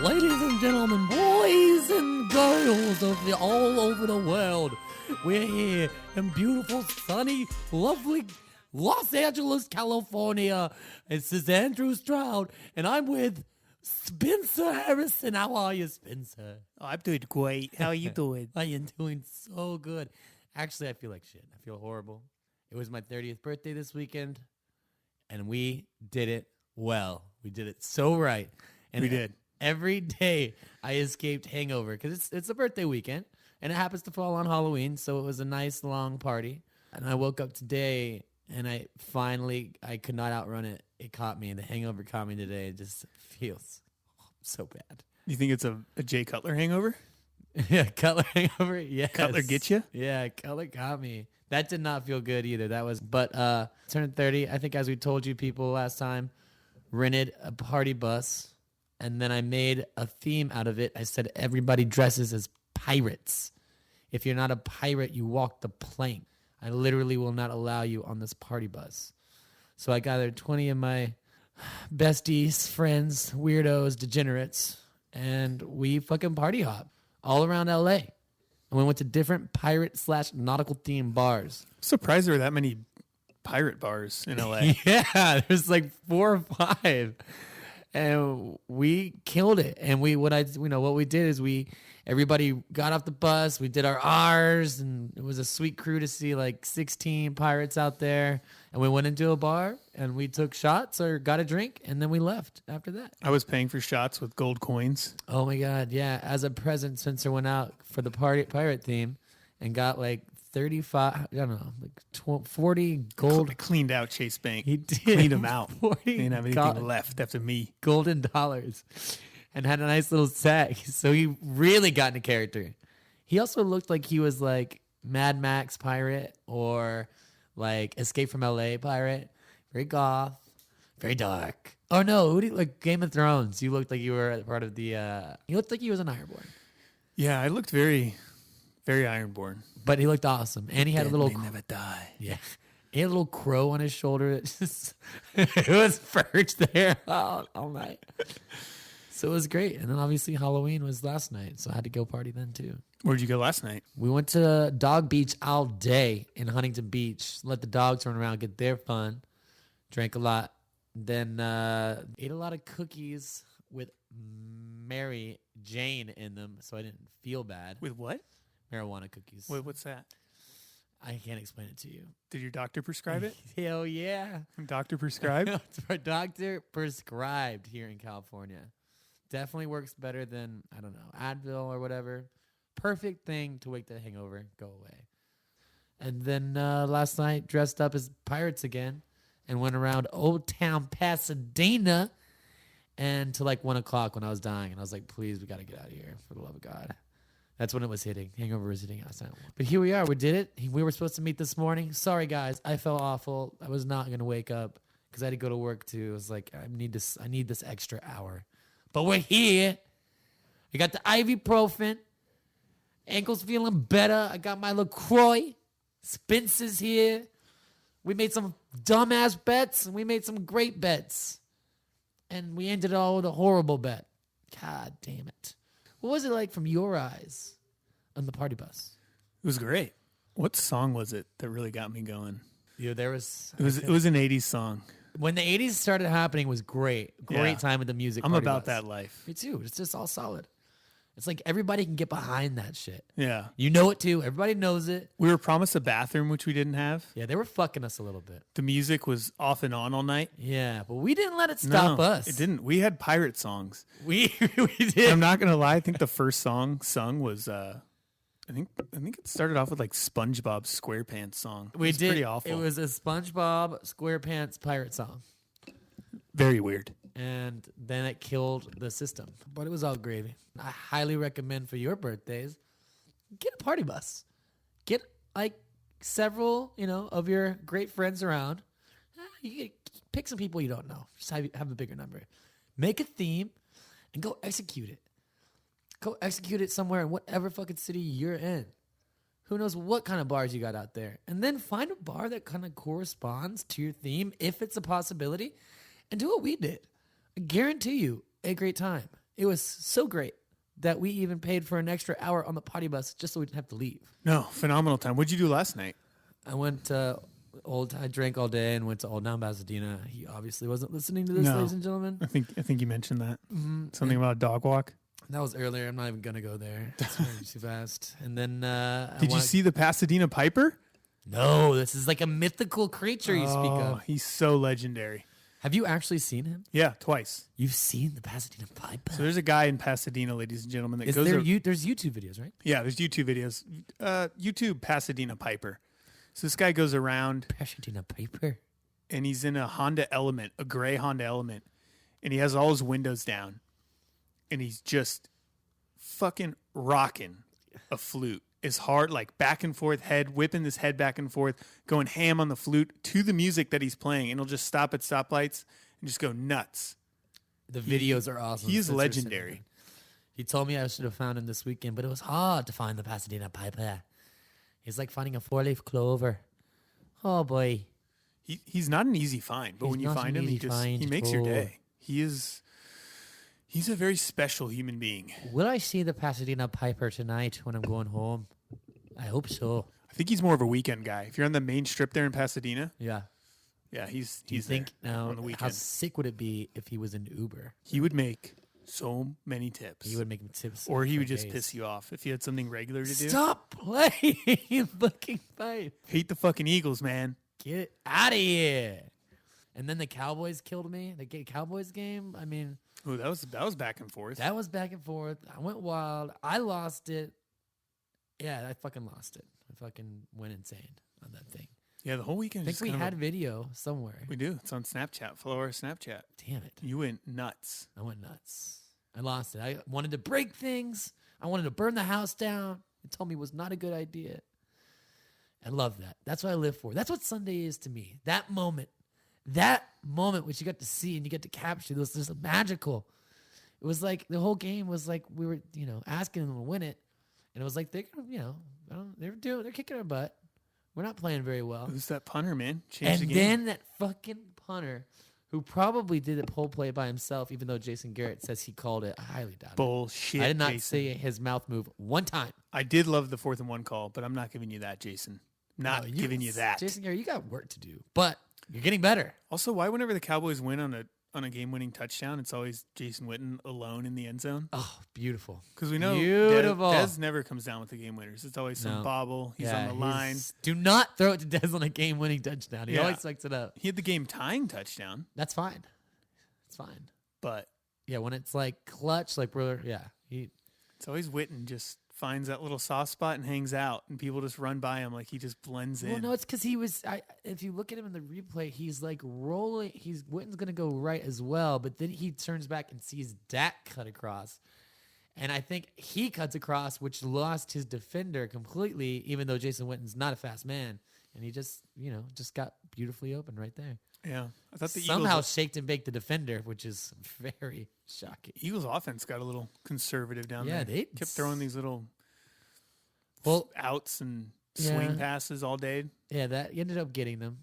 Ladies and gentlemen, boys and girls of all over the world, we're here in beautiful, sunny, lovely Los Angeles, California. This is Andrew Stroud, and I'm with Spenser Harrison. How are you, Spenser? Oh, I'm doing great. How are you doing? I am doing so good. Actually, I feel like shit. I feel horrible. It was my 30th birthday this weekend, and we did it well. We did it so right. And we did. Every day I escaped hangover because it's a birthday weekend, and it happens to fall on Halloween, so it was a nice long party. And I woke up today, and I could not outrun it. It caught me, and the hangover caught me today. It just feels so bad. You think it's a Jay Cutler hangover? Yeah, Cutler hangover. Yes. Cutler get you? Yeah, Cutler got me. That did not feel good either. But turned 30. I think as we told you people last time, rented a party bus, and then I made a theme out of it. I said everybody dresses as pirates. If you're not a pirate, you walk the plank. I literally will not allow you on this party bus. So I gathered 20 of my besties, friends, weirdos, degenerates, and we fucking party hop all around LA. And we went to different pirate/nautical themed bars. I'm surprised there were that many pirate bars in LA. Yeah, there's like 4 or 5. And we killed it. And what we did is everybody got off the bus. We did our R's, and it was a sweet crew to see like 16 pirates out there. And we went into a bar and we took shots or got a drink, and then we left after that. I was paying for shots with gold coins. Oh my God, yeah. As a present, Spenser went out for the pirate theme and got like 35, I don't know, like 40 gold. I cleaned out Chase Bank. He did. Cleaned them out. 40 They didn't have anything left after me. golden dollars, and had a nice little sack. So he really got into character. He also looked like he was like Mad Max pirate or like Escape from LA pirate. Very goth, very dark. Oh no, like Game of Thrones. You looked like you were part of the, he looked like he was an Ironborn. Yeah, I looked very, very Ironborn. But he looked awesome. And he had a little... They never die. Yeah. He had a little crow on his shoulder. It was perched there all night. So it was great. And then obviously Halloween was last night, so I had to go party then too. Where'd you go last night? We went to Dog Beach all day in Huntington Beach. Let the dogs run around, get their fun. Drank a lot. Then ate a lot of cookies with Mary Jane in them, so I didn't feel bad. With what? Marijuana cookies. What's that? I can't explain it to you. Did your doctor prescribe it? Hell yeah. Doctor prescribed? It's our doctor prescribed here in California. Definitely works better than, I don't know, Advil or whatever. Perfect thing to wake the hangover, go away. And then last night, dressed up as pirates again and went around Old Town Pasadena and to like 1 o'clock when I was dying. And I was like, please, we got to get out of here for the love of God. That's when it was hitting. Hangover was hitting us. But here we are. We did it. We were supposed to meet this morning. Sorry, guys. I felt awful. I was not going to wake up because I had to go to work, too. I was like, I need this extra hour. But we're here. I got the ibuprofen. Ankle's feeling better. I got my LaCroix. Spencer's here. We made some dumbass bets, and we made some great bets. And we ended it all with a horrible bet. God damn it. What was it like from your eyes on the party bus? It was great. What song was it that really got me going? Yeah, there was. It was an 80s song. When the 80s started happening, it was great. Great time with the music. I'm party about bus. that life. Me too. It's just all solid. It's like everybody can get behind that shit. Yeah. You know it too. Everybody knows it. We were promised a bathroom, which we didn't have. Yeah, they were fucking us a little bit. The music was off and on all night. Yeah, but we didn't let it stop us. It didn't. We had pirate songs. We did. I'm not gonna lie. I think the first song sung was I think it started off with like SpongeBob SquarePants song. We did. Pretty awful. It was a SpongeBob SquarePants pirate song. Very weird. And then it killed the system. But it was all gravy. I highly recommend for your birthdays, get a party bus. Get like several, of your great friends around. You pick some people you don't know. Just have a bigger number. Make a theme and go execute it. Go execute it somewhere in whatever fucking city you're in. Who knows what kind of bars you got out there. And then find a bar that kind of corresponds to your theme, if it's a possibility, and do what we did. I guarantee you a great time. It was so great that we even paid for an extra hour on the potty bus just so we didn't have to leave. No, phenomenal time. What'd you do last night? I drank all day and went to Old Town Pasadena. He obviously wasn't listening to this, ladies and gentlemen. I think you mentioned that. Mm-hmm. Something about a dog walk. That was earlier. I'm not even going to go there. It's too fast. And then Did you see the Pasadena Piper? No, this is like a mythical creature you speak of. He's so legendary. Have you actually seen him? Yeah, twice. You've seen the Pasadena Piper? So there's a guy in Pasadena, ladies and gentlemen, that there's YouTube videos, right? Yeah, there's YouTube videos. YouTube Pasadena Piper. So this guy goes around. Pasadena Piper. And he's in a Honda Element, a gray Honda Element. And he has all his windows down. And he's just fucking rocking a flute. Is hard, like back and forth, whipping his head back and forth, going ham on the flute to the music that he's playing. And he'll just stop at stoplights and just go nuts. The videos are awesome. He is legendary. He told me I should have found him this weekend, but it was hard to find the Pasadena Piper. He's like finding a 4-leaf clover. Oh, boy. He's not an easy find, but when you find him, he makes your day. He's a very special human being. Will I see the Pasadena Piper tonight when I'm going home? I hope so. I think he's more of a weekend guy. If you're on the main strip there in Pasadena. Yeah. Yeah, he's think there now on the weekend. How sick would it be if he was in Uber? He would make so many tips. He would make tips. Or he would just piss you off if you had something regular to do. Stop playing fucking fight. Hate the fucking Eagles, man. Get out of here. And then the Cowboys killed me. The Cowboys game, I mean. Ooh, that was back and forth. That was back and forth. I went wild. I lost it. Yeah, I fucking lost it. I fucking went insane on that thing. Yeah, the whole weekend. I think we had video somewhere. We do. It's on Snapchat. Follow our Snapchat. Damn it. You went nuts. I went nuts. I lost it. I wanted to break things. I wanted to burn the house down. It told me it was not a good idea. I love that. That's what I live for. That's what Sunday is to me. That moment which you got to see and you get to capture, it was just magical. It was like the whole game was like we were, asking them to win it, and it was like they're kicking our butt. We're not playing very well. Who's that punter, man? Changed the game. Then that fucking punter, who probably did the whole play by himself, even though Jason Garrett says he called it. I highly doubt it. Bullshit. I did not see his mouth move one time. I did love the 4th and 1 call, but I'm not giving you that, Jason. Giving you that. Jason Garrett, you got work to do, but you're getting better. Also, why whenever the Cowboys win on a game-winning touchdown, it's always Jason Witten alone in the end zone? Oh, beautiful. Because we know Dez never comes down with the game winners. It's always some bobble. He's on the line. Do not throw it to Dez on a game-winning touchdown. He always fucks it up. He had the game-tying touchdown. That's fine. It's fine. But yeah, when it's like clutch, like it's always Witten just finds that little soft spot and hangs out, and people just run by him like he just blends in. Well, no, it's because he was. If you look at him in the replay, he's like rolling. Witten's gonna go right as well, but then he turns back and sees Dak cut across, and I think he cuts across, which lost his defender completely. Even though Jason Witten's not a fast man, and he just got beautifully open right there. Yeah, I thought the somehow shaked and baked the defender, which is very shocking. Eagles offense got a little conservative down there. Yeah, they kept throwing these little outs and swing passes all day. Yeah, that ended up getting them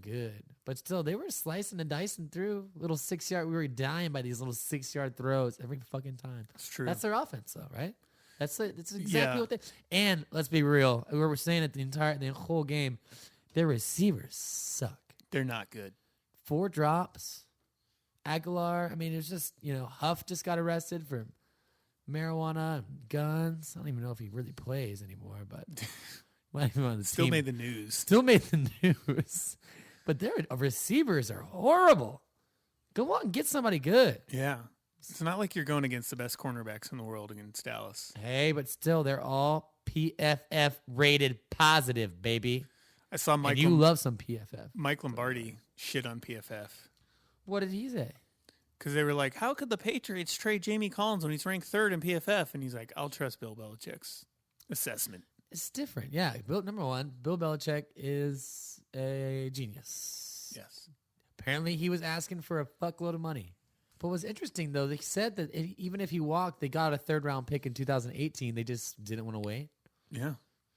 good, but still they were slicing and dicing through little 6-yard. We were dying by these little 6-yard throws every fucking time. That's true. That's their offense, though, right? That's exactly what they. And let's be real, we were saying it the whole game. Their receivers suck. They're not good. 4 drops. Aguilar, I mean, it's just, Huff just got arrested for marijuana and guns. I don't even know if he really plays anymore, but Still made the news. Still made the news. But their receivers are horrible. Go out and get somebody good. Yeah. It's not like you're going against the best cornerbacks in the world against Dallas. Hey, but still, they're all PFF rated positive, baby. I saw Mike. And you love some PFF. Mike Lombardi shit on PFF. What did he say? Because they were like, how could the Patriots trade Jamie Collins when he's ranked 3rd in PFF? And he's like, I'll trust Bill Belichick's assessment. It's different. Yeah. Number one, Bill Belichick is a genius. Yes. Apparently he was asking for a fuckload of money. But what's interesting, though, they said that even if he walked, they got a 3rd-round pick in 2018. They just didn't want to wait. Yeah.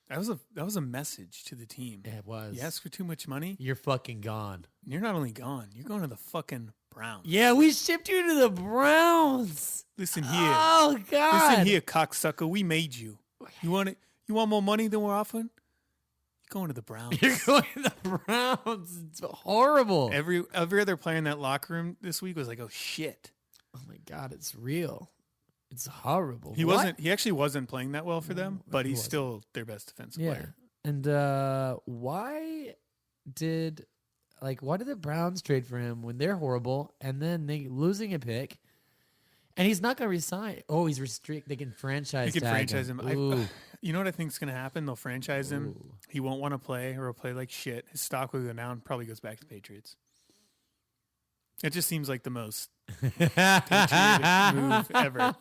That was a message to the team. Yeah, it was. You ask for too much money, you're fucking gone. You're not only gone, you're going to the fucking Browns. Yeah, we shipped you to the Browns. Listen here. Oh God. Listen here, cocksucker. We made you. You want it? You want more money than we're offering? You're going to the Browns. You're going to the Browns. It's horrible. Every other player in that locker room this week was like, "Oh shit." Oh my God, it's real. It's horrible. He wasn't. He actually wasn't playing that well for them, but he's still their best defensive player. And why did the Browns trade for him when they're horrible and then they losing a pick? And he's not going to resign. Oh, he's restrict. They can franchise. They can franchise him. Ooh. You know what I think is going to happen? They'll franchise him. Ooh. He won't want to play, or he'll play like shit. His stock will go down. Probably goes back to Patriots. It just seems like the most patriotic move ever.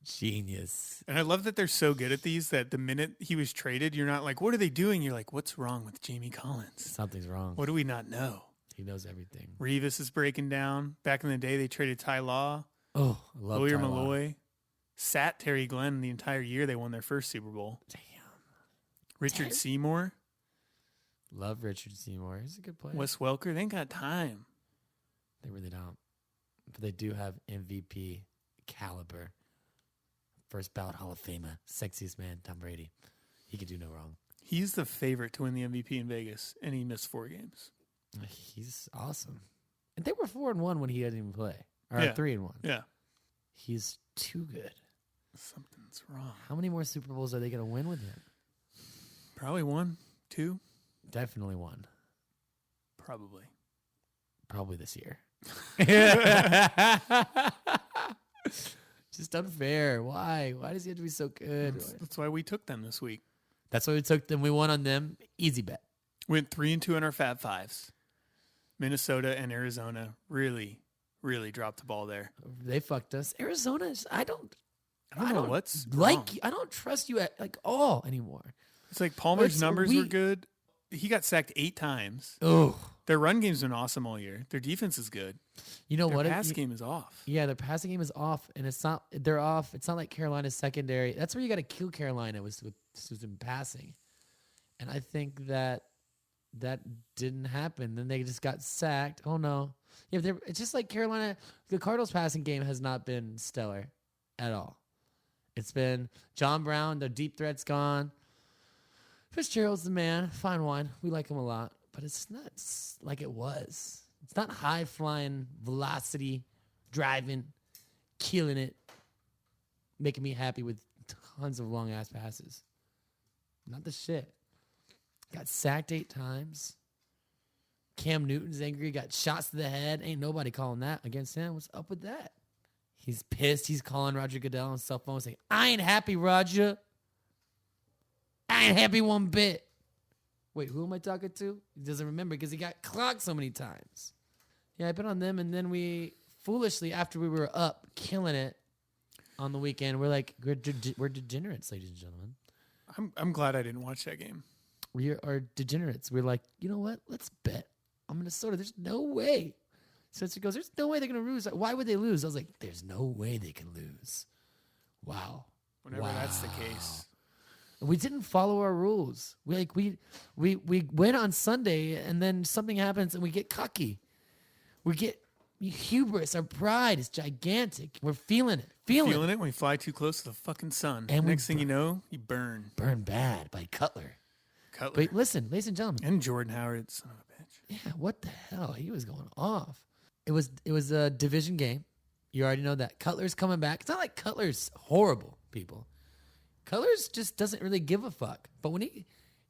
Genius. And I love that they're so good at these that the minute he was traded, you're not like, what are they doing? You're like, what's wrong with Jamie Collins? Something's wrong. What do we not know? He knows everything. Revis is breaking down. Back in the day, they traded Ty Law. Oh, I love Lawyer Ty Law. Malloy. Sat Terry Glenn the entire year they won their first Super Bowl. Damn. Richard Seymour. Love Richard Seymour. He's a good player. Wes Welker. They ain't got time. They really don't. But they do have MVP caliber. First ballot Hall of Famer. Sexiest man, Tom Brady. He could do no wrong. He's the favorite to win the MVP in Vegas, and he missed 4 games. He's awesome. And they were 4-1 when he didn't even play. Or Yeah. 3-1. Yeah. He's too good. Something's wrong. How many more Super Bowls are they going to win with him? Probably 1, 2. Definitely one. Probably. Probably this year. Just unfair. Why? Why does he have to be so good? That's why we took them this week. That's why we took them. We won on them. Easy bet. Went 3-2 in our Fab Fives. Minnesota and Arizona really, really dropped the ball there. They fucked us. Arizona, I don't know what's like. wrong. I don't trust you at all anymore. It's like Palmer's It's numbers were weak. good. He got sacked 8 times. Oh, Their run game's been awesome all year. Their defense is good. you know Their what? pass game is off. Yeah, their passing game is off, and it's not. They're off. It's not like Carolina's secondary. That's where you got to kill Carolina was in passing, and I think that didn't happen. Then they just got sacked. Oh no! Yeah, it's just like Carolina. The Cardinals' passing game has not been stellar at all. It's been John Brown. The deep threat's gone. Fitzgerald's the man. Fine wine. We like him a lot, but it's not like it was. It's not high flying velocity, driving, killing it, making me happy with tons of long ass passes. Not the shit. Got sacked 8 times. Cam Newton's angry. Got shots to the head. Ain't nobody calling that against him. What's up with that? He's pissed. He's calling Roger Goodell on cell phone saying, I ain't happy, Roger. I ain't happy one bit. Wait, who am I talking to? He doesn't remember because he got clocked so many times. Yeah, I bet on them, and then we foolishly, after we were up, killing it on the weekend, we're like, we're degenerates, ladies and gentlemen. I'm glad I didn't watch that game. We are degenerates. We're like, you know what? Let's bet on Minnesota. There's no way. Spenser goes, there's no way they're going to lose. Why would they lose? I was like, there's no way they can lose. Wow. Whenever that's the case. We didn't follow our rules. We went on Sunday, and then something happens, and we get cocky. We get hubris. Our pride is gigantic. We're feeling it. Feeling it when we fly too close to the fucking sun. And next thing you know, you burn. Burn bad by Cutler. Cutler. But listen, ladies and gentlemen. And Jordan Howard, son of a bitch. Yeah, what the hell? He was going off. It was a division game. You already know that. Cutler's coming back. It's not like Cutler's horrible, people. Cutler's just doesn't really give a fuck. But when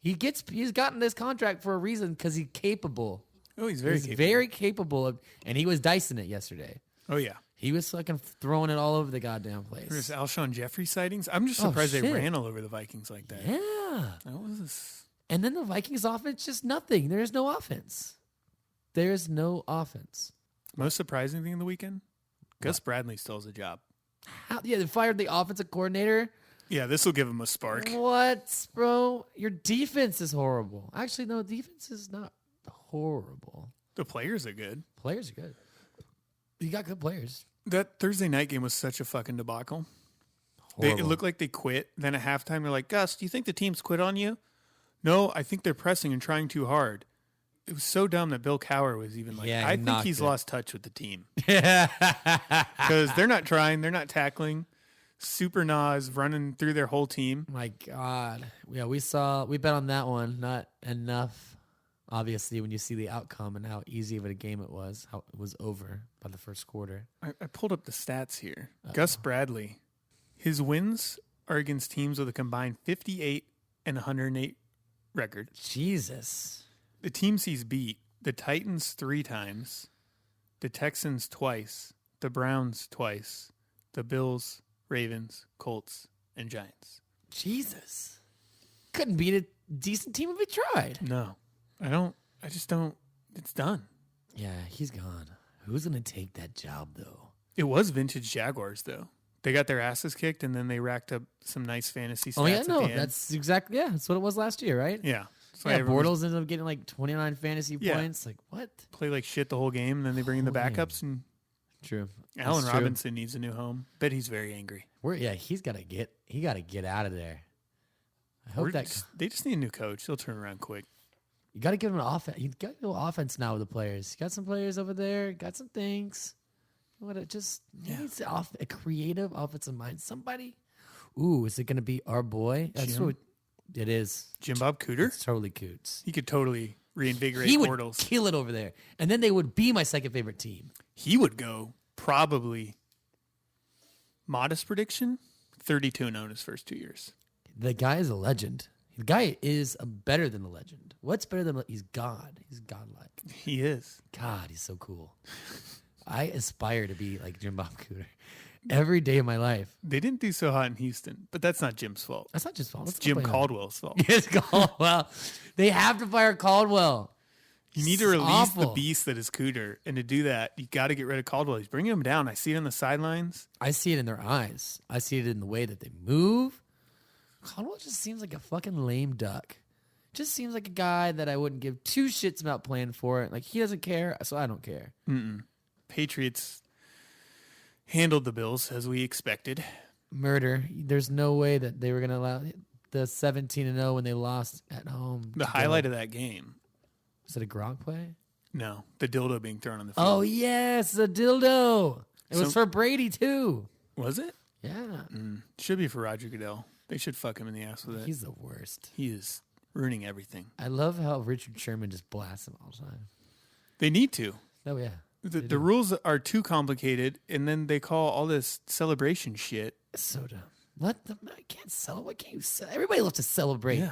he's gotten this contract for a reason because he's capable. Oh, he's very capable. Very capable of, and he was dicing it yesterday. Oh yeah. He was fucking throwing it all over the goddamn place. There's Alshon Jeffrey sightings. I'm just surprised they ran all over the Vikings like that. Yeah. That was. And then the Vikings offense, just nothing. There's no offense. There's no offense. Most surprising thing in the weekend? Gus Bradley still has a job. They fired the offensive coordinator. Yeah, this will give him a spark. What, bro? Your defense is horrible. Actually, no, defense is not horrible. The players are good. Players are good. You got good players. That Thursday night game was such a fucking debacle. Horrible. It looked like they quit. Then at halftime, they're like, Gus, do you think the team's quit on you? No, I think they're pressing and trying too hard. it was so dumb that Bill Cowher was even like, Yeah, I think he's it. lost touch with the team. Because they're not trying. They're not tackling. Super Nas running through their whole team. My God. Yeah, we bet on that one. Not enough, obviously, when you see the outcome and how easy of a game it was, how it was over by the first quarter. I pulled up the stats here. Gus Bradley, his wins are against teams with a combined 58 and 108 record. Jesus. The teams he's beat, the Titans 3 times, the Texans twice, the Browns twice, the Bills, Ravens, Colts, and Giants. Jesus. Couldn't beat a decent team if he tried. No, I just don't. It's done. Yeah, he's gone. Who's going to take that job, though? It was vintage Jaguars, though. They got their asses kicked, and then they racked up some nice fantasy stats. Oh, yeah, at no, the end. that's exactly, that's what it was last year, right? Yeah. Yeah, Bortles ended up getting like 29 fantasy points. Like, what? Play like shit the whole game, and then they bring in the backups, and True. Allen Robinson needs a new home. Bet he's very angry. He's got to get out of there. I hope they just need a new coach. They'll turn around quick. You got to give him an offense. You got to go offense now with the players. You got some players over there. Got some things. What it just needs a creative offensive mind. Somebody. Ooh, is it going to be our boy? That's what it is. Jim Bob Cooter. It's totally Coots. He could totally reinvigorate He would Bortles. kill it over there, and then they would be my second favorite team. He would go probably. Modest prediction: 32-0 in his first 2 years. The guy is a legend. The guy is better than a legend. What's better than he's God? He's godlike. He is. God, he's so cool. I aspire to be like Jim Bob Cooter every day of my life. They didn't do so hot in Houston, but that's not Jim's fault. That's not just fault. It's Jim Caldwell's fault. It's Caldwell. They have to fire Caldwell. You need to release the beast that is Cooter, and to do that, you got to get rid of Caldwell. He's bringing him down. I see it on the sidelines. I see it in their eyes. I see it in the way that they move. Caldwell just seems like a fucking lame duck. Just seems like a guy that I wouldn't give 2 shits about playing for it. Like, he doesn't care, so I don't care. Patriots handled the Bills as we expected. Murder. There's no way that they were going to allow the 17-0 when they lost at home. The highlight of that game. Was it a Gronk play? No, the dildo being thrown on the field. Oh, yes, the dildo. It was for Brady, too. Was it? Yeah. Should be for Roger Goodell. They should fuck him in the ass with it. He's the worst. He is ruining everything. I love how Richard Sherman just blasts him all the time. They need to. Oh, yeah. The rules are too complicated, and then they call all this celebration shit. It's so dumb. Let them. I can't celebrate. What can you say? Everybody loves to celebrate. Yeah.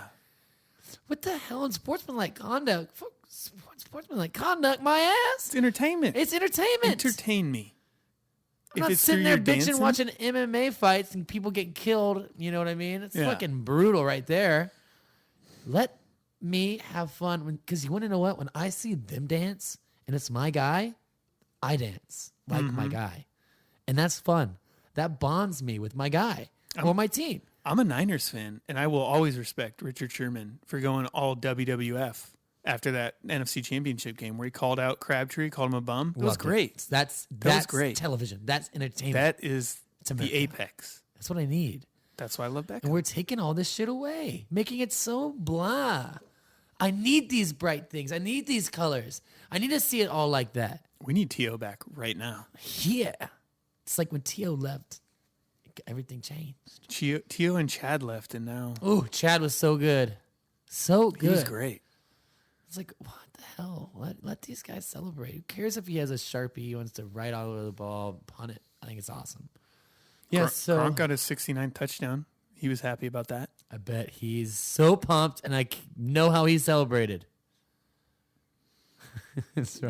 What the hell in sportsmanlike conduct? Fuck sportsmanlike conduct, my ass. It's entertainment. It's entertainment. Entertain me. I'm not sitting there bitching watching MMA fights and people get killed. You know what I mean? It's fucking brutal right there. Let me have fun. Because you want to know what? When I see them dance and it's my guy, I dance like my guy. And that's fun. That bonds me with my guy or my team. I'm a Niners fan, and I will always respect Richard Sherman for going all WWF after that NFC Championship game where he called out Crabtree, called him a bum. It was great. That's great. Television. That's entertainment. That is the apex. That's what I need. That's why I love Beckham. And we're taking all this shit away, making it so blah. I need these bright things. I need these colors. I need to see it all like that. We need T.O. back right now. Yeah. It's like when T.O. left, everything changed. T.O. and Chad left, and now... Ooh, Chad was so good. So good. He was great. It's like, what the hell? Let these guys celebrate. Who cares if he has a Sharpie, he wants to write all over the ball, punt it. I think it's awesome. Yeah, Gronk got his 69th touchdown. He was happy about that. I bet he's so pumped, and I know how he celebrated. It's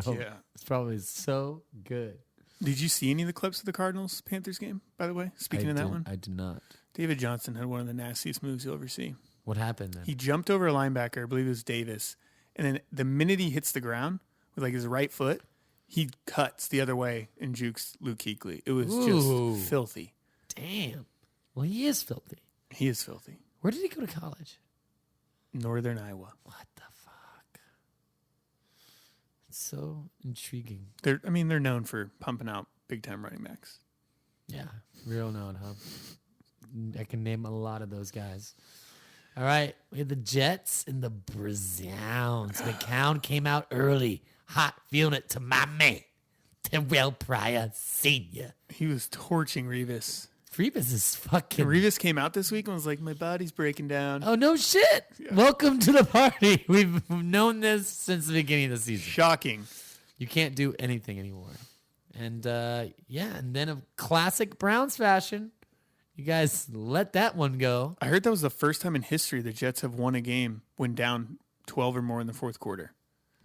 probably so good. Did you see any of the clips of the Cardinals-Panthers game, by the way? Speaking of that one? I did not. David Johnson had one of the nastiest moves you'll ever see. What happened then? He jumped over a linebacker, I believe it was Davis, and then the minute he hits the ground with like his right foot, he cuts the other way and jukes Luke Kuechly. It was just filthy. Damn. Well, he is filthy. He is filthy. Where did he go to college? Northern Iowa. What the fuck? It's so intriguing. They're known for pumping out big-time running backs. Yeah, real known, huh? I can name a lot of those guys. All right. We have the Jets and the Browns. McCown came out early. Hot. Feeling it to my man. Terrell Pryor Sr. He was torching Revis. Revis is fucking... Revis came out this week and was like, my body's breaking down. Oh, no shit. Yeah. Welcome to the party. We've known this since the beginning of the season. Shocking. You can't do anything anymore. And, and then a classic Browns fashion. You guys let that one go. I heard that was the first time in history the Jets have won a game when down 12 or more in the fourth quarter.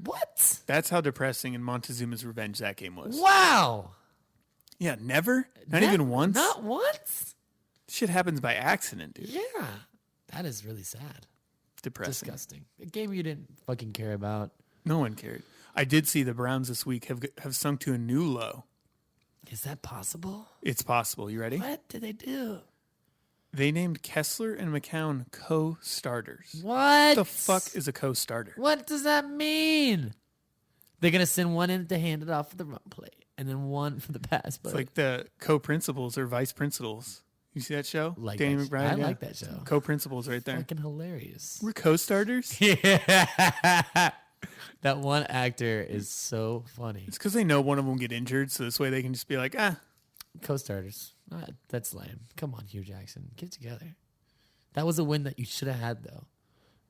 What? That's how depressing and Montezuma's revenge that game was. Wow. Yeah, never? Not even once? Not once? Shit happens by accident, dude. Yeah. That is really sad. Depressing. Disgusting. A game you didn't fucking care about. No one cared. I did see the Browns this week have sunk to a new low. Is that possible? It's possible. You ready? What did they do? They named Kessler and McCown co-starters. What? The fuck is a co-starter? What does that mean? They're going to send one in to hand it off for the run play and then one for the pass play. It's like the co-principals or vice principals. You see that show? Like Danny that McBride? I like that show. Co-principals right there. Fucking hilarious. We're co-starters? Yeah. That one actor is so funny. It's because they know one of them will get injured, so this way they can just be like, Co-starters. That's lame. Come on, Hugh Jackson. Get it together. That was a win that you should have had, though.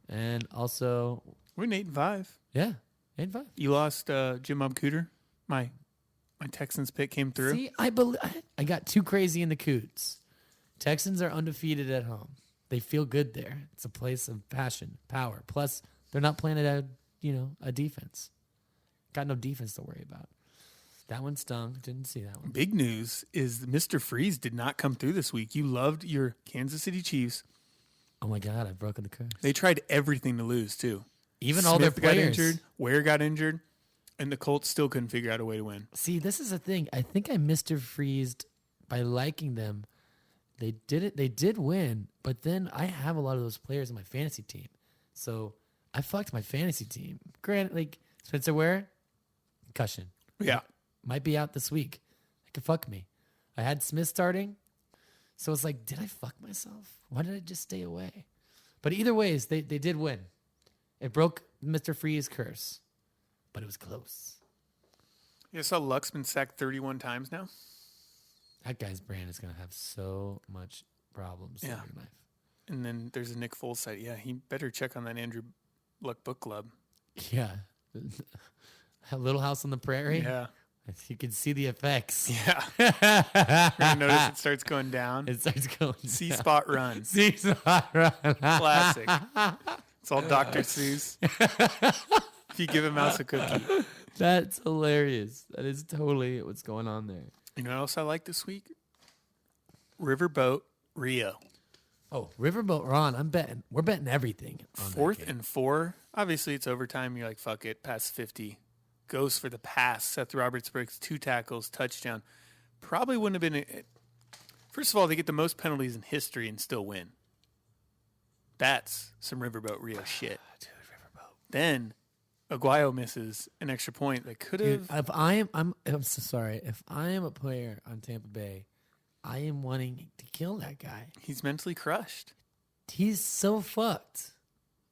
And also... We're 8-5. Yeah, 8-5. You lost Jim Cooter. My Texans pick came through. See, I got too crazy in the Coots. Texans are undefeated at home. They feel good there. It's a place of passion, power. Plus, they're not playing a defense. Got no defense to worry about. That one stung. Didn't see that one. Big news is Mr. Freeze did not come through this week. You loved your Kansas City Chiefs. Oh, my God. I've broken the curse. They tried everything to lose, too. Even Smith all their got players. injured. Ware got injured. And the Colts still couldn't figure out a way to win. See, this is the thing. I think I Mr. Freezed by liking them. They did it. They did win. But then I have a lot of those players in my fantasy team. So I fucked my fantasy team. Granted, like Spenser Ware, concussion. Yeah. Might be out this week. That could fuck me. I had Smith starting. So it's like, did I fuck myself? Why did I just stay away? But either ways, they did win. It broke Mr. Free's curse. But it was close. You saw Luck's been sacked 31 times now? That guy's brain is going to have so much problems. Yeah. In life. And then there's a Nick Foles site. Yeah, he better check on that Andrew Luck book club. Yeah. A Little House on the Prairie. Yeah. You can see the effects. Yeah. You're going to notice it starts going down. It starts going C-spot run. C-spot run. Classic. It's all Dr. Seuss. If you give a mouse a cookie. That's hilarious. That is totally what's going on there. You know what else I like this week? Riverboat Rio. Oh, Riverboat Ron. I'm betting. We're betting everything. On 4th and 4. Obviously, it's overtime. You're like, fuck it. Pass 50. Goes for the pass. Seth Roberts breaks 2 tackles. Touchdown. Probably wouldn't have been... First of all, they get the most penalties in history and still win. That's some Riverboat Rio shit. Dude, Riverboat. Then Aguayo misses an extra point that could have... If I'm so sorry. If I am a player on Tampa Bay, I am wanting to kill that guy. He's mentally crushed. He's so fucked.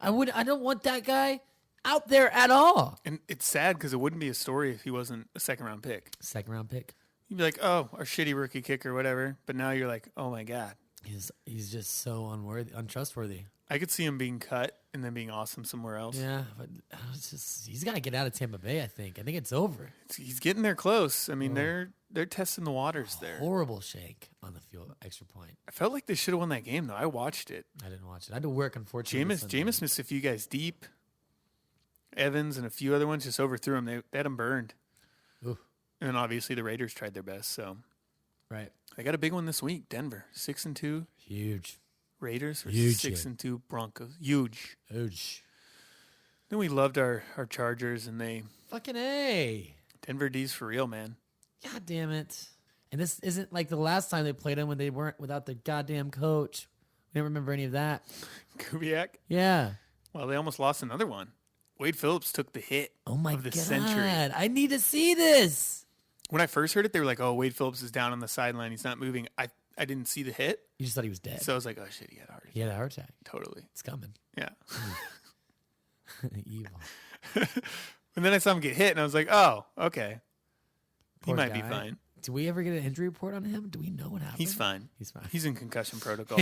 I don't want that guy out there at all. And it's sad because it wouldn't be a story if he wasn't a second-round pick. Second round pick. You'd be like, oh, our shitty rookie kicker or whatever. But now you're like, oh, my God. He's just so untrustworthy. I could see him being cut and then being awesome somewhere else. Yeah, but he's got to get out of Tampa Bay, I think. I think it's over. He's getting there close. I mean, they're testing the waters there. Horrible shake on the field, extra point. I felt like they should have won that game, though. I watched it. I didn't watch it. I had to work, unfortunately. Jameis missed a few guys deep. Evans and a few other ones just overthrew him. They had him burned. Ooh. And obviously the Raiders tried their best. So right, they got a big one this week. Denver 6-2. Huge. Raiders versus 6-2 Broncos. Huge. Then we loved our Chargers, and they fucking A. Denver D's for real, man. God damn it! And this isn't like the last time they played them when they weren't without their goddamn coach. We don't remember any of that. Kubiak. Yeah. Well, they almost lost another one. Wade Phillips took the hit. Oh my of the God. century. I need to see this. When I first heard it, they were like, "Oh, Wade Phillips is down on the sideline. He's not moving." I I didn't see the hit. You just thought he was dead. So I was like, oh shit, he had a heart attack. He had a heart attack. Totally. It's coming. Yeah. Evil. And then I saw him get hit, and I was like, oh, okay. Poor he might be guy. fine. Do we ever get an injury report on him? Do we know what happened? He's fine. He's fine. He's in concussion protocol.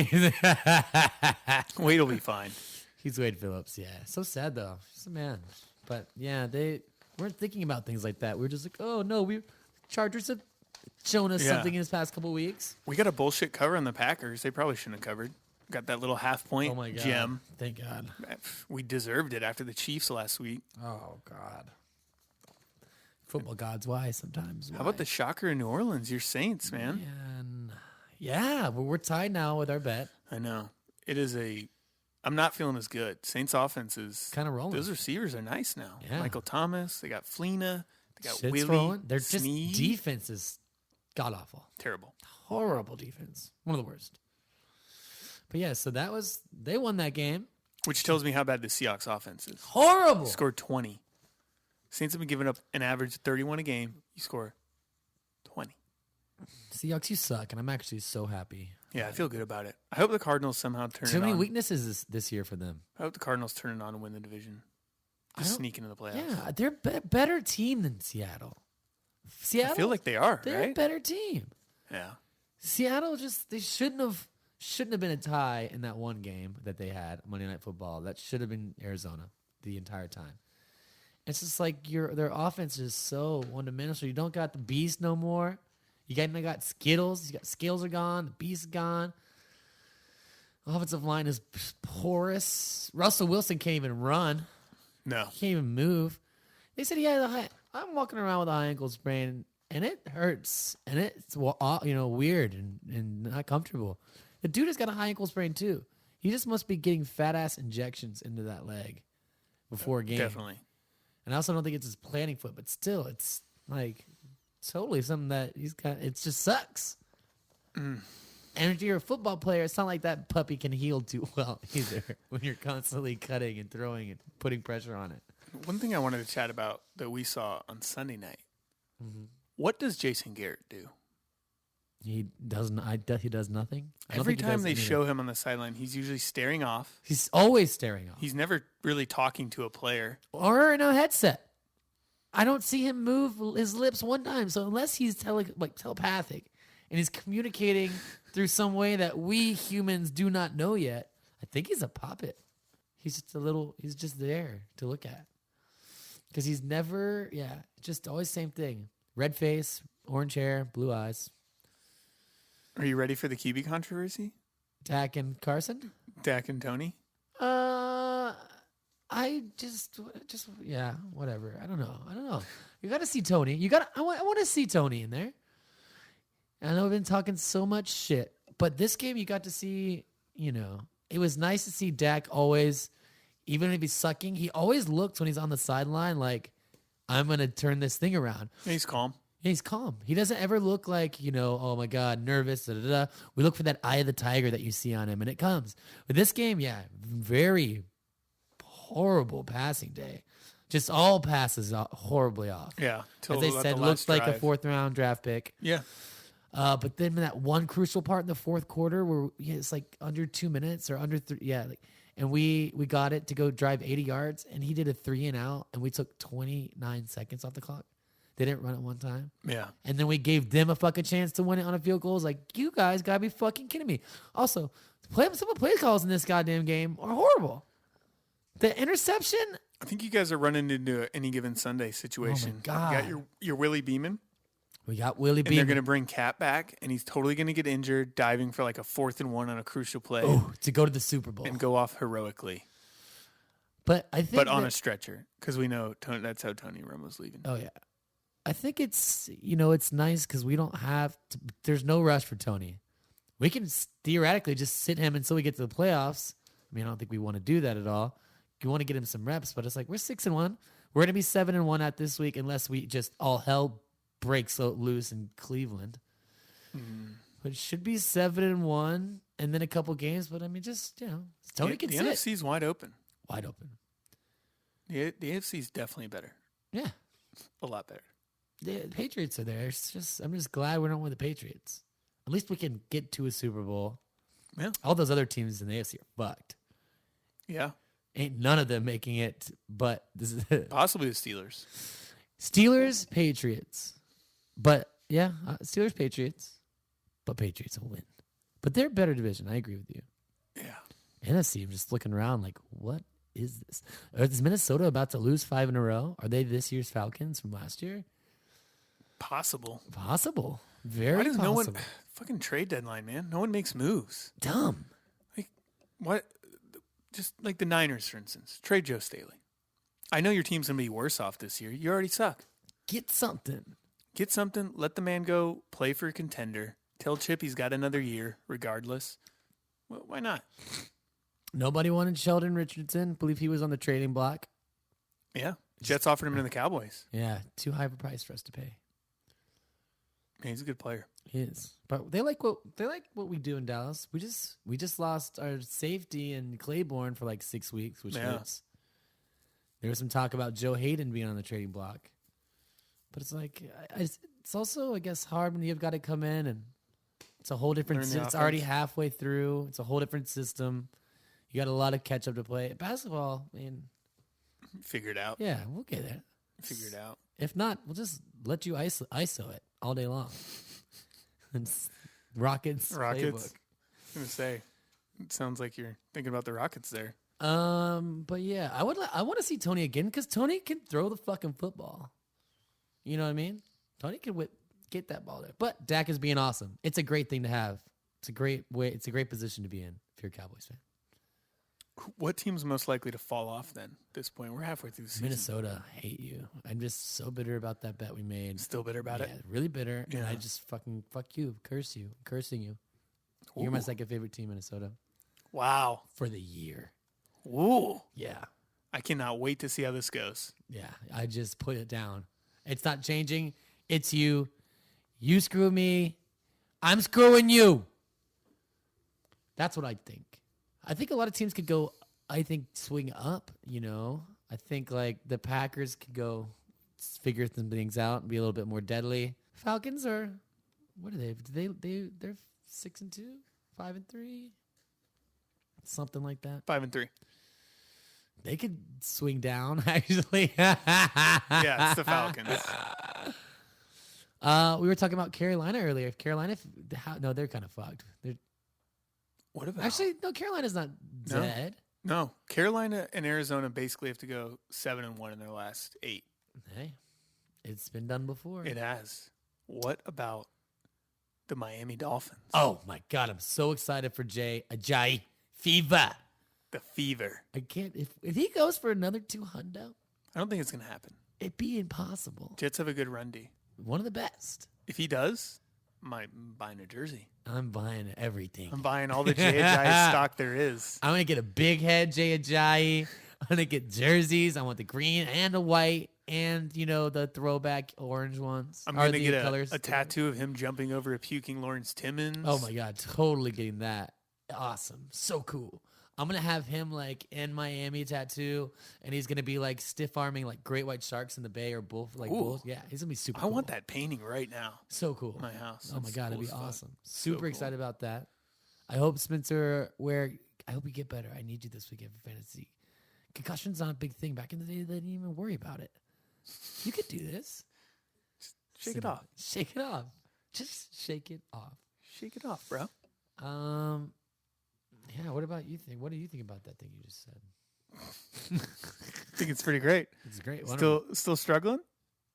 Wade will be fine. He's Wade Phillips, yeah. So sad, though. He's a man. But, yeah, they weren't thinking about things like that. We were just like, oh, no, Chargers have shown us something in this past couple weeks. We got a bullshit cover on the Packers. They probably shouldn't have covered. Got that little half-point gem. Thank God. We deserved it after the Chiefs last week. Oh, God. Football gods, why sometimes? How about the shocker in New Orleans? Your Saints, man. Yeah, we're tied now with our bet. I know. It is I'm not feeling as good. Saints offense is kind of rolling. Those receivers are nice now. Yeah. Michael Thomas. They got Fleener. They got Shit's Willie. rolling. Their Snead. just defense is god awful. Terrible. Horrible defense. One of the worst. But yeah, so they won that game. Which tells me how bad the Seahawks offense is. Horrible. Scored 20. Saints have been giving up an average of 31 a game. You score 20. Seahawks, you suck, and I'm actually so happy. Yeah, I feel good about it. I hope the Cardinals somehow turn it on. Too many weaknesses this year for them. I hope the Cardinals turn it on and win the division. Just sneak into the playoffs. Yeah, they're a better team than Seattle. I feel like they are, they're right? a better team. Yeah. Seattle they shouldn't have been a tie in that one game that they had, Monday Night Football. That should have been Arizona the entire time. It's just like their offense is so one-dimensional. You don't got the beast no more. You got Skittles. You got Skills are gone. The beast is gone. Offensive line is porous. Russell Wilson can't even run. No. He can't even move. They said he had I'm walking around with a high ankle sprain, and it hurts, and it's weird and not comfortable. The dude has got a high ankle sprain too. He just must be getting fat ass injections into that leg before a game. Definitely. And I also don't think it's his planning foot, but still, it's like totally something that he's got. It just sucks. And if you're a football player, it's not like that puppy can heal too well either when you're constantly cutting and throwing and putting pressure on it. One thing I wanted to chat about that we saw on Sunday night. Mm-hmm. What does Jason Garrett do? He does nothing. Every time they show him on the sideline, he's usually staring off. He's always staring off. He's never really talking to a player. Or in a headset. I don't see him move his lips one time. So unless he's telepathic and he's communicating through some way that we humans do not know yet, I think he's a puppet. He's just there to look at. Because he's never, just always same thing. Red face, orange hair, blue eyes. Are you ready for the QB controversy? Dak and Carson? Dak and Tony? I just whatever. I don't know. You got to see Tony. I want to see Tony in there. I know I've been talking so much shit, but this game you got to see, it was nice to see Dak always, even if he's sucking, he always looks when he's on the sideline like, I'm going to turn this thing around. He's calm. He's calm. He doesn't ever look like, oh my God, nervous. We look for that eye of the tiger that you see on him, and it comes. But this game, very horrible passing day. Just all passes horribly off. Yeah. As they said, looks like a fourth-round draft pick. Yeah. But then that one crucial part in the fourth quarter where it's like under 2 minutes or under 3. Yeah. And we got it to go drive 80 yards, and he did a 3-and-out, and we took 29 seconds off the clock. They didn't run it one time. Yeah. And then we gave them a fucking chance to win it on a field goal. It was like, you guys got to be fucking kidding me. Also, some of the play calls in this goddamn game are horrible. The interception. I think you guys are running into any given Sunday situation. Oh, my God. You got your Willie Beeman. We got Willie Beeman. And they're going to bring Cat back, and he's totally going to get injured diving for like a 4th and 1 on a crucial play. Oh, to go to the Super Bowl. And go off heroically. But I think But on a stretcher, because we know that's how Tony Romo's leaving. Oh, yeah. I think it's, it's nice because we don't have to, there's no rush for Tony. We can theoretically just sit him until we get to the playoffs. I mean, I don't think we want to do that at all. You want to get him some reps, but it's like, we're 6-1. We're going to be 7-1 at this week unless we just all hell breaks loose in Cleveland. But it should be 7-1 and then a couple games. But I mean, just, Tony can sit. The NFC's wide open. Wide open. The AFC's definitely better. Yeah. A lot better. The Patriots are there. I'm just glad we don't win the Patriots. At least we can get to a Super Bowl. Yeah. All those other teams in the AFC are fucked. Yeah. Ain't none of them making it, but this is it. Possibly the Steelers. Steelers, Patriots. But, yeah, Steelers, Patriots. But Patriots will win. But they're a better division. I agree with you. Yeah. NFC, I'm just looking around like, what is this? Is Minnesota about to lose 5 in a row? Are they this year's Falcons from last year? Possible. Possible. Very Why does possible. no one fucking trade deadline, man? No one makes moves. Dumb. Like what? Just like the Niners, for instance. Trade Joe Staley. I know your team's gonna be worse off this year. You already suck. Get something. Get something. Let the man go play for a contender. Tell Chip he's got another year, regardless. Well, why not? Nobody wanted Sheldon Richardson. Believe he was on the trading block. Yeah. Jets offered him to the Cowboys. Yeah, too high of a price for us to pay. Yeah, he's a good player. He is, but they like what we do in Dallas. We just lost our safety in Claiborne for like 6 weeks, which hurts. There was some talk about Joe Hayden being on the trading block, but it's like it's also I guess hard when you've got to come in and it's a whole different. It's already halfway through. It's a whole different system. You got a lot of catch up to play. Basketball, I mean, figure it out. Yeah, we'll get it. Figure it out. If not, we'll just let you ISO it all day long. Rockets. Playbook. I was gonna say, it sounds like you're thinking about the Rockets there. But yeah, I want to see Tony again because Tony can throw the fucking football. You know what I mean? Tony can get that ball there. But Dak is being awesome. It's a great thing to have. It's a great way. It's a great position to be in if you're a Cowboys fan. What team's most likely to fall off then? At this point, we're halfway through the season. Minnesota, I hate you. I'm just so bitter about that bet we made. Still bitter about it? Really bitter. Yeah. And I just fucking fuck you, curse you, cursing you. Ooh. You're my second favorite team, Minnesota. Wow. For the year. Ooh. Yeah. I cannot wait to see how this goes. Yeah. I just put it down. It's not changing. It's you. You screw me. I'm screwing you. That's what I think. I think a lot of teams could go, swing up, you know. I think, like, the Packers could go figure some things out and be a little bit more deadly. Falcons are, what are they? They're 6-2, 5-3, something like that. 5-3. They could swing down, actually. Yeah, it's the Falcons. We were talking about Carolina earlier. No, they're kind of fucked. What about? Actually, no, Carolina's not dead. No, Carolina and Arizona basically have to go 7-1 in their last 8. Hey, it's been done before. It has. What about the Miami Dolphins? Oh my God, I'm so excited for Ajayi Fever. The Fever. I can't. If he goes for another 200, I don't think it's gonna happen. It'd be impossible. Jets have a good run D. One of the best. If he does, I'm buying a jersey. I'm buying everything. I'm buying all the Jay Ajayi stock there is. I'm going to get a big head Jay Ajayi. I'm going to get jerseys. I want the green and the white and, the throwback orange ones. I'm going to get a tattoo of him jumping over a puking Lawrence Timmons. Oh, my God. Totally getting that. Awesome. So cool. I'm going to have him, in Miami tattoo, and he's going to be, stiff-arming, great white sharks in the bay or bulls. Yeah, he's going to be super cool. I want that painting right now. So cool. In my house. Oh, my God, it'd be awesome. Super cool. excited about that. I hope, Spenser, I hope you get better. I need you this weekend for fantasy. Concussion's not a big thing. Back in the day, they didn't even worry about it. You could do this. Shake it off. Shake it off. Just shake it off. Shake it off, bro. Yeah, what about you think? What do you think about that thing you just said? I think it's pretty great. It's great. Still struggling?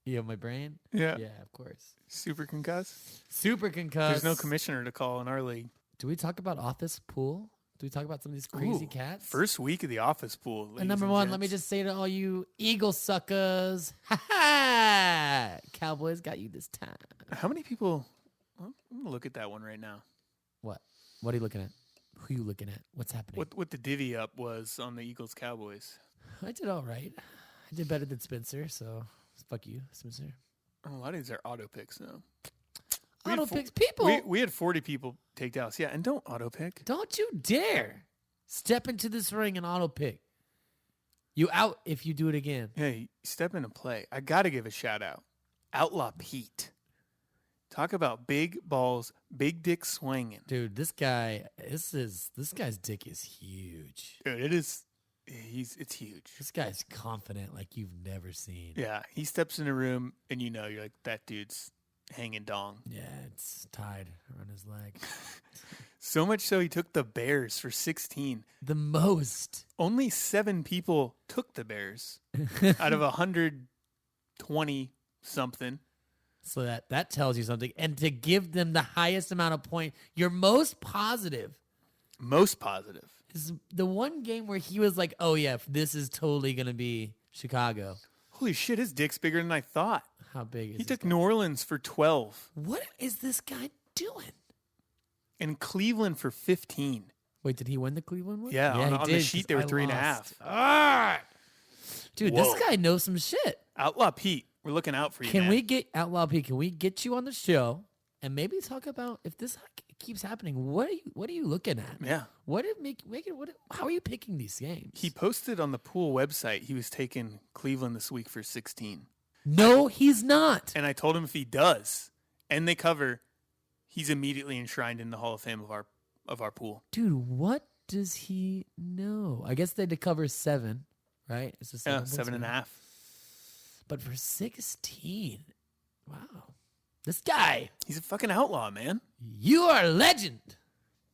Yeah, my brain? Yeah. Yeah, of course. Super concussed? Super concussed. There's no commissioner to call in our league. Do we talk about office pool? Do we talk about some of these crazy cats? First week of the office pool. And number one, let me just say to all you Eagle suckers, ha! Cowboys got you this time. How many people? Well, I'm going to look at that one right now. What? What are you looking at? Who are you looking at? What's happening? What the divvy up was on the Eagles Cowboys. I did all right. I did better than Spenser, so fuck you, Spenser. Oh, a lot of these are auto picks now. Auto picks people. We had 40 people take Dallas. Yeah, and don't auto pick. Don't you dare step into this ring and auto pick. You out if you do it again. Hey, step into play. I got to give a shout out. Outlaw Pete. Talk about big balls, big dick swinging. Dude, this guy's dick is huge. Dude, it's huge. This guy's confident like you've never seen. Yeah, he steps in a room and you're like, that dude's hanging dong. Yeah, it's tied around his leg. So much so he took the Bears for 16. The most. Only 7 people took the Bears out of 120 something. So that tells you something. And to give them the highest amount of points, your most positive. Most positive. Is the one game where he was like, oh, yeah, this is totally going to be Chicago. Holy shit, his dick's bigger than I thought. How big is He this took guy? New Orleans for 12 What is this guy doing? and Cleveland for 15. Wait, did he win the Cleveland one? Yeah, on he the did, sheet 'cause they were I 3.5. lost. Ah! Dude, Whoa. this guy knows some shit. Outlaw Pete, we're looking out for you, Can man. we get Outlaw P? Can we get you on the show and maybe talk about if this keeps happening? What are you looking at? Yeah. How are you picking these games? He posted on the pool website he was taking Cleveland this week for 16. No, he's not. And I told him if he does and they cover, he's immediately enshrined in the Hall of Fame of our pool. Dude, what does he know? I guess they had to cover 7, right? It's just 7.5. But for 16, wow. This guy, He's a fucking outlaw, man. you are a legend.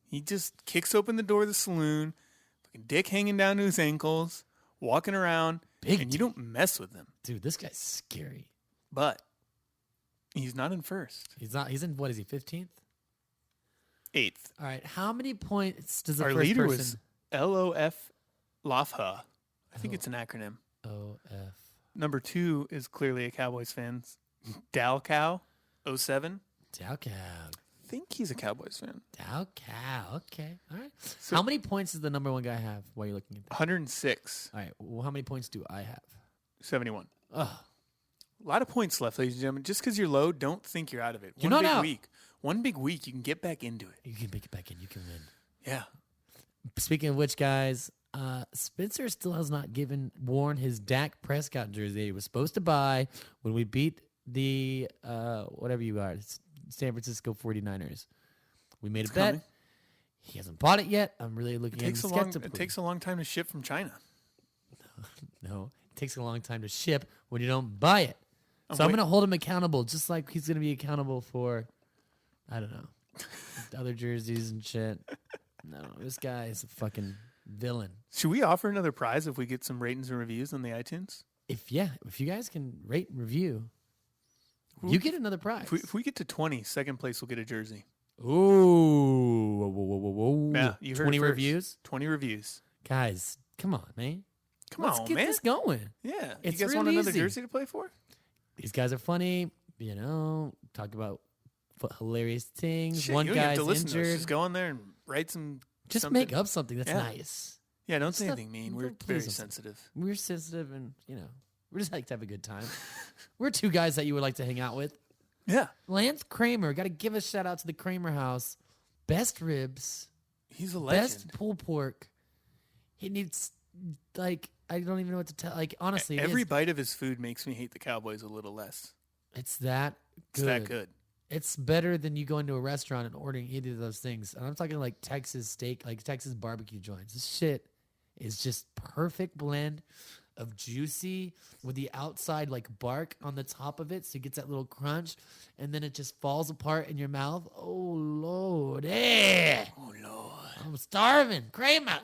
He just kicks open the door of the saloon, fucking dick hanging down to his ankles, walking around, Big and you don't mess with him. Dude, this guy's scary. But he's not in first. He's not. He's in, what is he, 15th? 8th. All right. How many points does the Our first leader person? was LOF Lafha. I think it's an acronym. OF. Number 2 is clearly a Cowboys fan. Dalcow 07. Dalcow. I think he's a Cowboys fan. Dalcow. Okay. All right. So- How many points does the number one guy have while you're looking at that? 106. All right. Well, how many points do I have? 71. Oh, A lot of points left, ladies and gentlemen. Just because you're low, don't think you're out of it. You're not out. One big week, you can get back into it. you can make it back in. You can win. Yeah. Speaking of which, guys, Spenser still has not worn his Dak Prescott jersey he was supposed to buy when we beat the whatever you are, San Francisco 49ers. We made a bet. coming. He hasn't bought it yet. I'm really looking It at takes, him a long, skeptically. it takes a long time to ship from China. No, it takes a long time to ship when you don't buy it. So I'm wait- going to hold him accountable, just like he's going to be accountable for, I don't know, other jerseys and shit. No, this guy is a fucking villain. Should we offer another prize if we get some ratings and reviews on the iTunes? If you guys can rate and review, you get another prize. If we get to 20, second place will get a jersey. Ooh, whoa, whoa, whoa, whoa, whoa. Yeah, you heard 20 it first. reviews? 20 reviews. Guys, come on, man. Come Let's on, get this going. Yeah. It's you guys want real another easy. jersey to play for? These guys are funny, talk about hilarious things. Shit, One you don't have guy's to listen to us. injured. Just go on there and write some. Just something. make up something that's Yeah. nice. Yeah, don't say Stuff- anything mean. don't We're please very don't say- sensitive. We're sensitive and, we just like to have a good time. We're 2 guys that you would like to hang out with. Yeah. Lance Kramer. Got to give a shout out to the Kramer house. Best ribs. He's a Best legend. pulled pork. He needs, I don't even know what to tell. Honestly, Every bite of his food makes me hate the Cowboys a little less. it's that It's good. that good. It's better than you going to a restaurant and ordering either of those things. And I'm talking like Texas steak, like Texas barbecue joints. This shit is just perfect blend of juicy with the outside like bark on the top of it, so it gets that little crunch, and then it just falls apart in your mouth. Oh Lord, Oh, Lord. I'm starving. Kramer,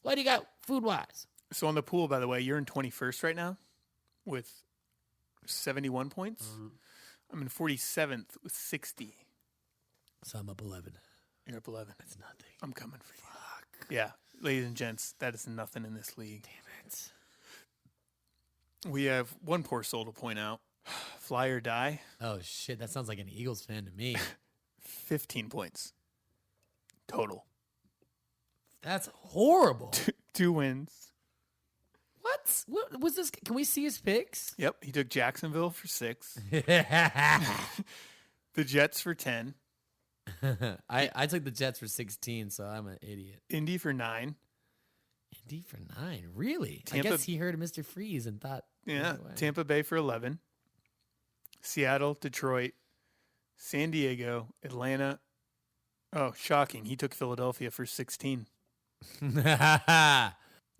what do you got food wise? So on the pool, by the way, you're in 21st right now with 71 points. I'm in 47th with 60. So I'm up 11. You're up 11. That's nothing. I'm coming for you. Yeah. Ladies and gents, that is nothing in this league. Damn it. We have one poor soul to point out. Fly or die, Oh shit, that sounds like an Eagles fan to me. 15 points total. That's horrible. 2 wins. What was this? Can we see his picks? Yep. He took Jacksonville for 6. I The Jets for 10. took the Jets for 16, so I'm an idiot. Indy for 9. Indy for 9, really? Tampa- I guess he heard Mr. Freeze and thought. Yeah. either way. Tampa Bay for 11. Seattle, Detroit, San Diego, Atlanta. Oh, shocking. He took Philadelphia for 16.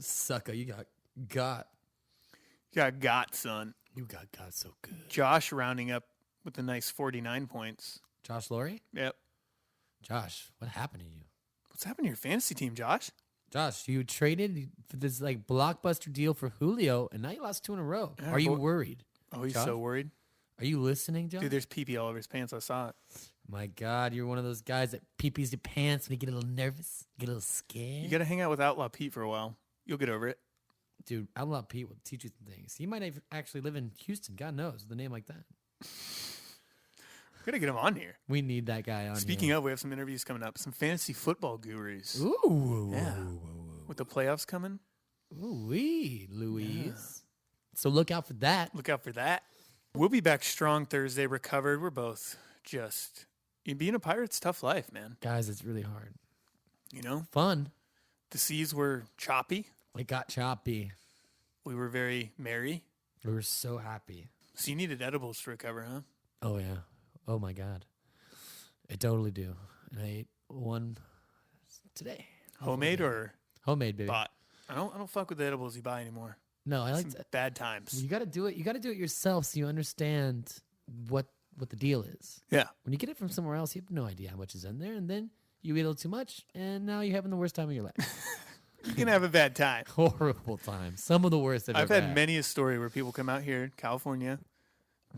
Sucker, you got. Got, son. You got so good. Josh rounding up with a nice 49 points. Josh Laurie? Yep. Josh, what happened to you? What's happened to your fantasy team, Josh? Josh, you traded for this like blockbuster deal for Julio, and now you lost 2 in a row. Yeah, Are you worried? Oh, he's Josh? so worried. Are you listening, Josh? Dude, there's pee-pee all over his pants. I saw it. My God, you're one of those guys that pee-pees your pants when you get a little nervous, get a little scared. You got to hang out with Outlaw Pete for a while. You'll get over it. Dude, Outlaw Pete will teach you some things. He might actually live in Houston. God knows, with a name like that. We got to get him on here. We need that guy on Speaking of, we have some interviews coming up. Some fantasy football gurus. Ooh. Yeah. With the playoffs coming. Ooh-wee, Louise. Yeah. So look out for that. Look out for that. We'll be back strong Thursday, recovered. We're both just... Being a Pirate's tough life, man. Guys, it's really hard. You know? Fun. The seas were choppy. It got choppy. We were very merry. We were so happy. So you needed edibles to recover, huh? Oh, yeah. Oh, my God. I totally do. And I ate one today. Homemade or? Homemade, baby. Bought. I don't fuck with the edibles you buy anymore. No, I like bad times. You got to do it. You got to do it yourself so you understand what the deal is. Yeah. When you get it from somewhere else, you have no idea how much is in there, and then you eat a little too much, and now you're having the worst time of your life. You can have a bad time. Horrible time. Some of the worst I've had many a story where people come out here in California,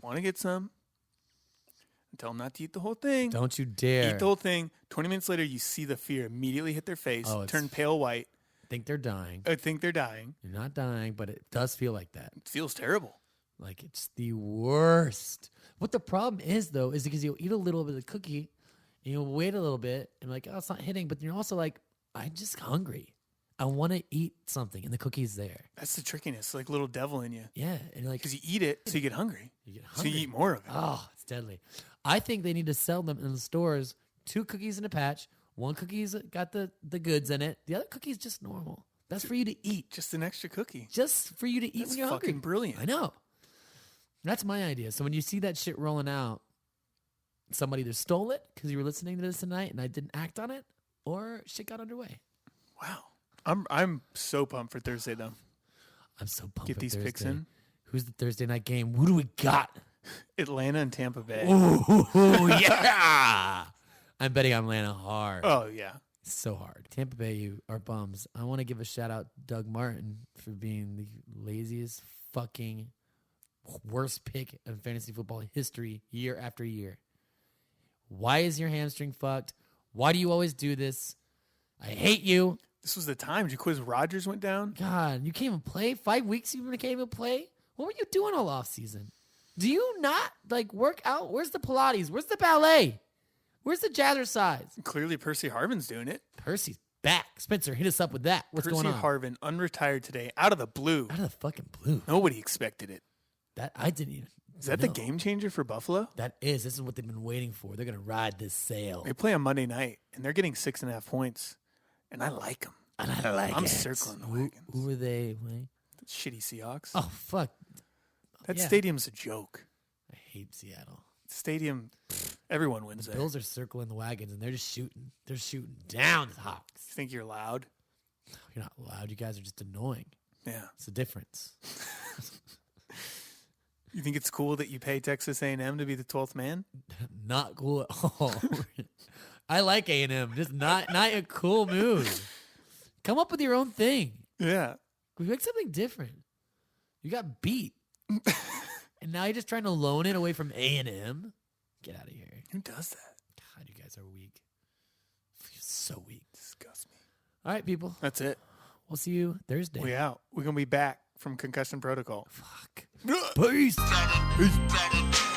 want to get some, and tell them not to eat the whole thing. Don't you dare. Eat the whole thing. 20 minutes later, you see the fear immediately hit their face, turn pale white. Think they're dying. I think they're dying. You're not dying, but it does feel like that. It feels terrible. Like it's the worst. What the problem is, though, is because you'll eat a little bit of the cookie, and you'll wait a little bit, and like, oh, it's not hitting, but you're also like, I'm just hungry. I want to eat something, and the cookie's there. That's the trickiness, like little devil in you. Yeah, and like because you eat it, so you get hungry. You get hungry. So you eat more of it. Oh, it's deadly. I think they need to sell them in the stores. 2 cookies in a patch. One cookie's got the goods in it. The other cookie's just normal. That's for you to eat. Just an extra cookie. Just for you to eat That's when you're hungry. fucking brilliant. I know. That's my idea. So when you see that shit rolling out, somebody either stole it because you were listening to this tonight and I didn't act on it, or shit got underway. Wow. I'm so pumped for Thursday, though. I'm so pumped Get for these Thursday. picks in. Who's the Thursday night game? Who do we got? Atlanta and Tampa Bay. Ooh, yeah. I'm betting on Atlanta hard. Oh, yeah. So hard. Tampa Bay, you are bums. I want to give a shout out to Doug Martin for being the laziest fucking worst pick in fantasy football history year after year. Why is your hamstring fucked? Why do you always do this? I hate you. This was the time Jaquiz Rodgers went down. God, you can't even play? 5 weeks you can't even play? What were you doing all off season? Do you not like work out? Where's the Pilates? Where's the ballet? Where's the jazzercise? Clearly Percy Harvin's doing it. Percy's back. Spencer, hit us up with that. What's going on? Percy Harvin, unretired today, out of the blue. Out of the fucking blue. Nobody expected it. That I didn't even. Is that the game changer for Buffalo? That is. This is what they've been waiting for. They're going to ride this sail. They play on Monday night, and they're getting 6.5 points. And I like them. And I like I'm it. circling the wagons. Who are they? The shitty Seahawks. Oh, fuck. That stadium's a joke. I hate Seattle. Stadium, everyone wins The there. Bills are circling the wagons, and they're just shooting. They're shooting down the Hawks. You think you're loud? You're not loud. You guys are just annoying. Yeah. It's the difference. You think it's cool that you pay Texas A&M to be the 12th man? Not cool at all. I like A&M. Just not a cool move. Come up with your own thing. Yeah. We make something different. You got beat. And now you're just trying to loan it away from A&M? Get out of here. Who does that? God, you guys are weak. You're so weak. Disgust me. All right, people. That's it. We'll see you Thursday. We out. We're going to be back from Concussion Protocol. Fuck. Peace. Peace.